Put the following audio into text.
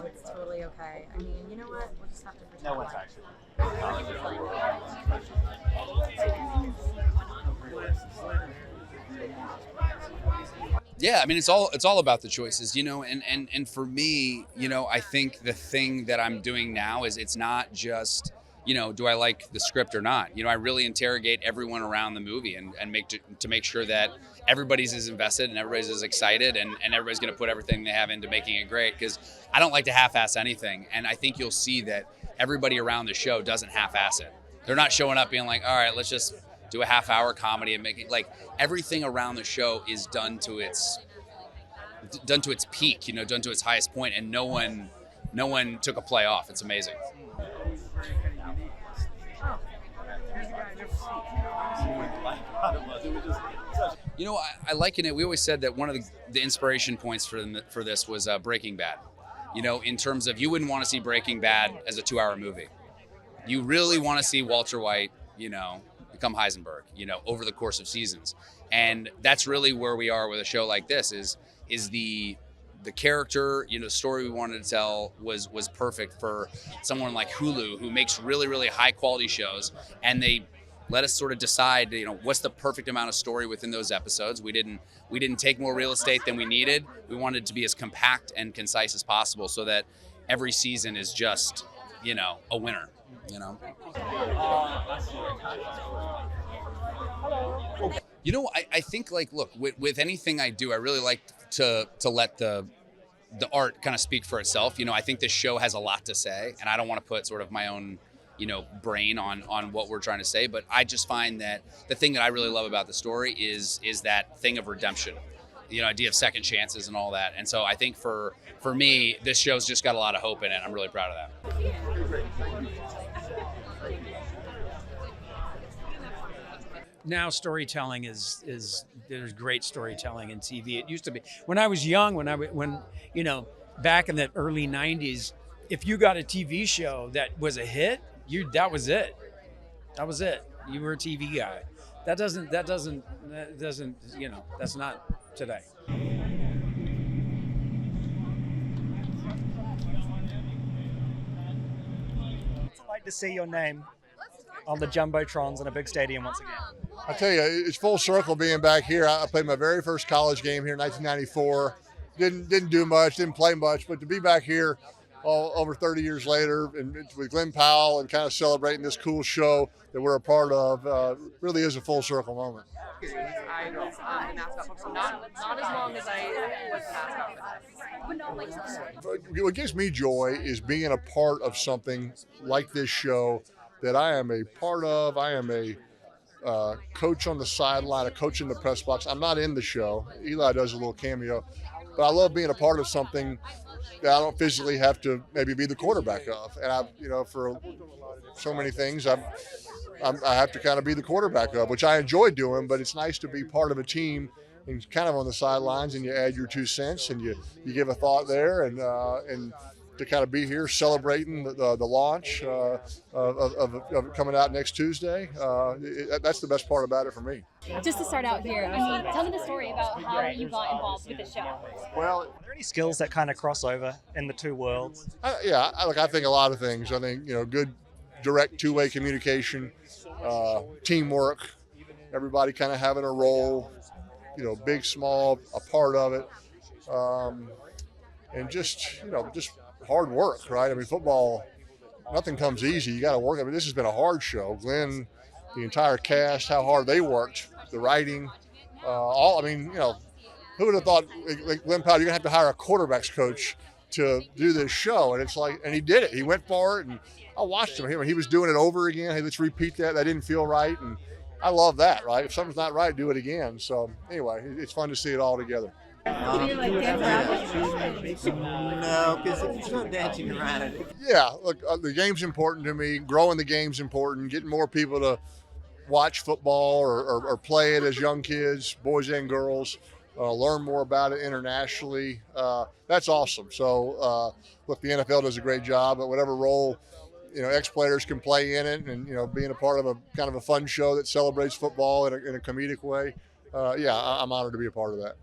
It's totally okay. I mean, you know what? We'll just have to pretend. No one's like actually. Yeah, I mean it's all about the choices, and for me, I think the thing that I'm doing now is it's not just, do I like the script or not? I really interrogate everyone around the movie and make sure that everybody's as invested and everybody's as excited and everybody's going to put everything they have into making it great, because I don't like to half-ass anything, and I think you'll see that everybody around the show doesn't half-ass it. They're not showing up being like, all right, let's just do a half-hour comedy and make it, like, everything around the show is done to its peak, done to its highest point, and no one took a play off. It's amazing. I liken it. We always said that one of the inspiration points for this was Breaking Bad. In terms of, you wouldn't want to see Breaking Bad as a 2-hour movie. You really want to see Walter White, become Heisenberg, over the course of seasons. And that's really where we are with a show like this is the character, story we wanted to tell was perfect for someone like Hulu, who makes really, really high quality shows. And they let us sort of decide, what's the perfect amount of story within those episodes. We didn't take more real estate than we needed. We wanted it to be as compact and concise as possible so that every season is just, a winner, I think, like, look, with anything I do, I really like to let the art kind of speak for itself. I think this show has a lot to say, and I don't want to put sort of my own, brain on what we're trying to say. But I just find that the thing that I really love about the story is that thing of redemption, idea of second chances and all that. And so I think for me, this show's just got a lot of hope in it. I'm really proud of that. Now storytelling is there's great storytelling in TV. It used to be when I was young, when back in the early 90s, if you got a TV show that was a hit, that was it. You were a TV guy. That's not today. What's it like to see your name on the jumbotrons in a big stadium once again? I tell you, it's full circle being back here. I played my very first college game here in 1994. Didn't do much, didn't play much, but to be back here over 30 years later and with Glen Powell and kind of celebrating this cool show that we're a part of really is a full circle moment. I was the mascot for not as long as I was the mascot for this. What gives me joy is being a part of something like this show that I am a part of. I am a coach on the sideline, a coach in the press box. I'm not in the show. Eli does a little cameo. But I love being a part of something that I don't physically have to maybe be the quarterback of. And for so many things, I have to kind of be the quarterback of, which I enjoy doing, but it's nice to be part of a team and kind of on the sidelines, and you add your 2 cents and you give a thought there, and to kind of be here celebrating the launch of coming out next Tuesday. That's the best part about it for me. Just to start out here, tell me the story about how you got involved with the show. Well, Are there any skills that kind of cross over in the two worlds? I think a lot of things. I think, good direct two-way communication, teamwork, everybody kind of having a role, big, small, a part of it, and just hard work, right? I mean, football, nothing comes easy. You got to work. I mean, this has been a hard show. Glen, the entire cast, how hard they worked, the writing, who would have thought, like Glen Powell, you're going to have to hire a quarterbacks coach to do this show. And it's like, and he did it. He went for it, and I watched him. He was doing it over again. Hey, let's repeat that. That didn't feel right. And I love that, right? If something's not right, do it again. So anyway, it's fun to see it all together. Do you like dance around? No, because it's not dancing around. Yeah, look, the game's important to me. Growing the game's important. Getting more people to watch football or play it as young kids, boys and girls, learn more about it internationally. That's awesome. So, look, the NFL does a great job at whatever role, ex-players can play in it, and, being a part of a kind of a fun show that celebrates football in a comedic way. I'm honored to be a part of that.